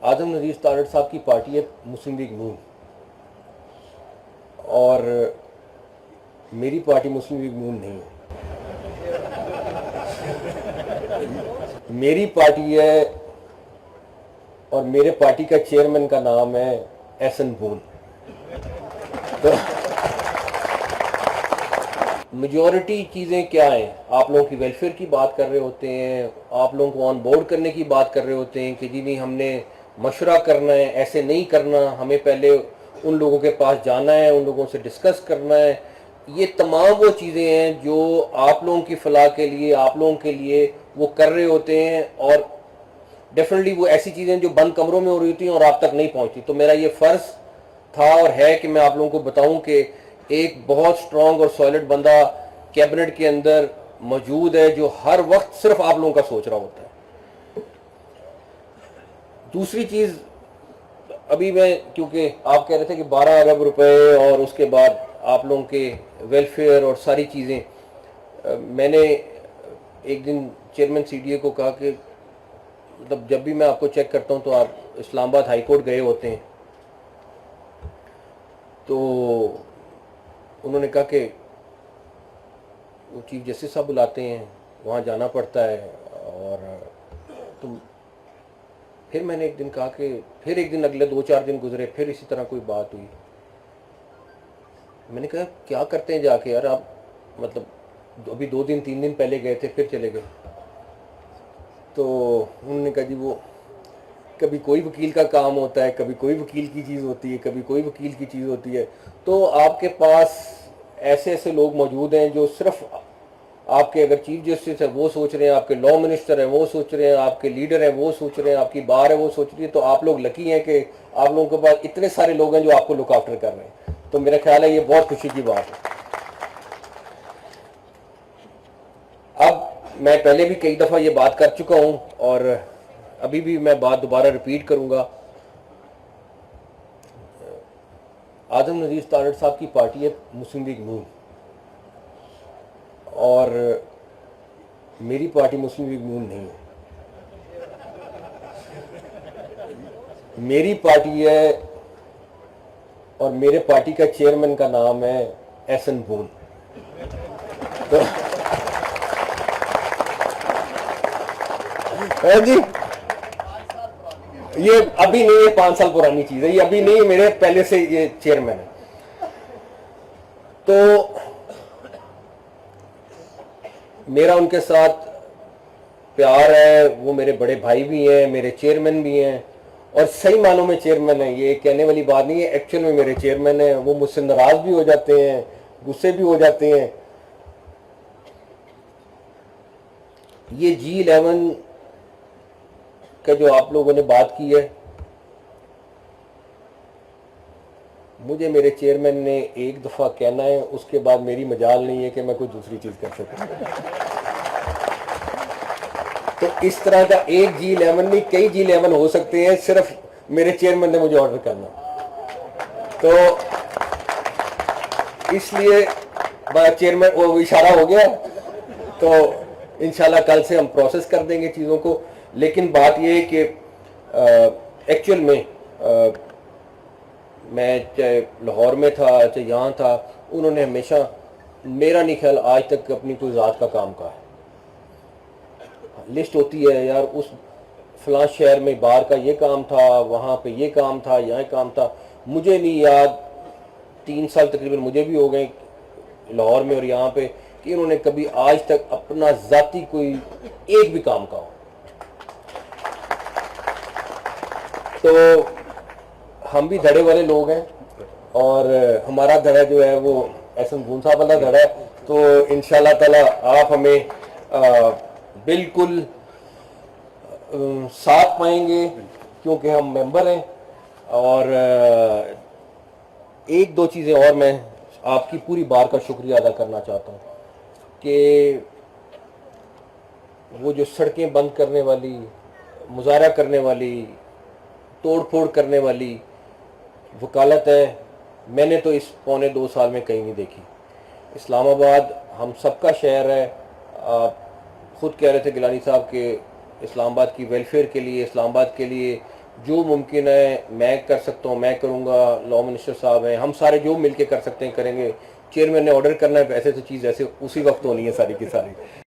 आजम नज़ीर तारड़ साहब की पार्टी है मुस्लिम लीग नून और मेरी पार्टी मुस्लिम लीग नून नहीं है। मेरी पार्टी है और मेरे पार्टी का चेयरमैन का नाम है एहसन बून। तो मेजॉरिटी चीज़ें क्या हैं, आप लोगों की वेलफेयर की बात कर रहे होते हैं, आप लोगों को ऑन बोर्ड करने की बात कर रहे होते हैं कि जी नहीं हमने मशवरा करना है, ऐसे नहीं करना, हमें पहले उन लोगों के पास जाना है, उन लोगों से डिस्कस करना है। ये तमाम वो चीज़ें हैं जो आप लोगों की फलाह के लिए, आप लोगों के लिए वो कर रहे होते हैं और डेफिनेटली वो ऐसी चीज़ें जो बंद कमरों में हो रही होती हैं और आप तक नहीं पहुंचती। तो मेरा ये फ़र्ज़ था और है कि मैं आप लोगों को बताऊं कि एक बहुत स्ट्रॉन्ग और सॉलिड बंदा कैबिनेट के अंदर मौजूद है जो हर वक्त सिर्फ आप लोगों का सोच रहा होता है। दूसरी चीज़, अभी मैं क्योंकि आप कह रहे थे कि 12 अरब रुपए और उसके बाद आप लोगों के वेलफेयर और सारी चीज़ें, मैंने एक दिन चेयरमैन सीडीए को कहा कि मतलब जब भी मैं आपको चेक करता हूं तो आप इस्लामाबाद हाई कोर्ट गए होते हैं। तो उन्होंने कहा कि वो चीफ जस्टिस साहब बुलाते हैं, वहाँ जाना पड़ता है। और तो फिर मैंने एक दिन कहा कि फिर एक दिन अगले 2-4 दिन गुजरे, फिर इसी तरह कोई बात हुई। मैंने कहा क्या करते हैं जाके यार आप, मतलब अभी 2 दिन 3 दिन पहले गए थे फिर चले गए। तो उन्होंने कहा जी वो कभी कोई वकील का काम होता है, कभी कोई वकील की चीज़ होती है, कभी कोई वकील की चीज़ होती है। तो आपके पास ऐसे ऐसे लोग मौजूद हैं जो सिर्फ आपके, अगर चीफ जस्टिस है वो सोच रहे हैं, आपके लॉ मिनिस्टर हैं वो सोच रहे हैं, आपके लीडर हैं वो सोच रहे हैं, आपकी बार है वो सोच रही है। तो आप लोग लकी हैं कि आप लोगों के पास इतने सारे लोग हैं जो आपको लुक आफ्टर कर रहे हैं। तो मेरा ख्याल है ये बहुत खुशी की बात है। अब मैं पहले भी कई दफ़ा ये बात कर चुका हूँ और अभी भी मैं बात दोबारा रिपीट करूँगा। आजम नज़ीर तारड़ साहब की पार्टी है मुस्लिम लीग नून और मेरी पार्टी मुस्लिम लीग नून नहीं है। मेरी पार्टी है और मेरे पार्टी का चेयरमैन का नाम है एहसन बून। तो जी ये अभी नहीं है, 5 साल पुरानी चीज है ये, अभी नहीं, मेरे पहले से ये चेयरमैन है। तो मेरा उनके साथ प्यार है, वो मेरे बड़े भाई भी हैं, मेरे चेयरमैन भी हैं और सही मानों में चेयरमैन है। ये कहने वाली बात नहीं है, एक्चुअल में मेरे चेयरमैन है। वो मुझसे नाराज भी हो जाते हैं, गुस्से भी हो जाते हैं। ये G11 का जो आप लोगों ने बात की है, मुझे मेरे चेयरमैन ने एक दफ़ा कहना है, उसके बाद मेरी मजाल नहीं है कि मैं कोई दूसरी चीज़ कर सकूं। तो इस तरह का एक G11 नहीं, कई G11 हो सकते हैं, सिर्फ मेरे चेयरमैन ने मुझे ऑर्डर करना। तो इसलिए चेयरमैन वो इशारा हो गया, तो इंशाल्लाह कल से हम प्रोसेस कर देंगे चीज़ों को। लेकिन बात ये है कि एक्चुअल में मैं चाहे लाहौर में था चाहे यहाँ था, उन्होंने हमेशा मेरा नहीं ख्याल आज तक अपनी कोई ज़ात का काम कहा है। लिस्ट होती है यार, उस फलां शहर में बार का ये काम था, वहाँ पे ये काम था, यहाँ काम था। मुझे नहीं याद, 3 साल तकरीबन मुझे भी हो गए लाहौर में और यहाँ पे, कि इन्होंने कभी आज तक अपना ज़ाती कोई एक भी काम कहा हो। तो हम भी धड़े वाले लोग हैं और हमारा धड़ा जो है वो एहसन बून साहब वाला धड़ा है। तो इंशाल्लाह ताला आप हमें बिल्कुल साथ पाएंगे क्योंकि हम मेंबर हैं। और एक दो चीज़ें और मैं आपकी पूरी बार का शुक्रिया अदा करना चाहता हूँ कि वो जो सड़कें बंद करने वाली, मुजाहरा करने वाली, तोड़ फोड़ करने वाली वकालत है, मैंने तो इस पौने 2 साल में कहीं नहीं देखी। इस्लामाबाद हम सबका शहर है। आप खुद कह रहे थे गिलानी साहब के इस्लामाबाद की वेलफेयर के लिए, इस्लामाबाद के लिए जो मुमकिन है मैं कर सकता हूँ मैं करूँगा, लॉ मिनिस्टर साहब हैं, हम सारे जो मिलके कर सकते हैं करेंगे। चेयरमैन ने ऑर्डर करना है वैसे तो चीज़ ऐसे उसी वक्त होनी है सारी की सारी।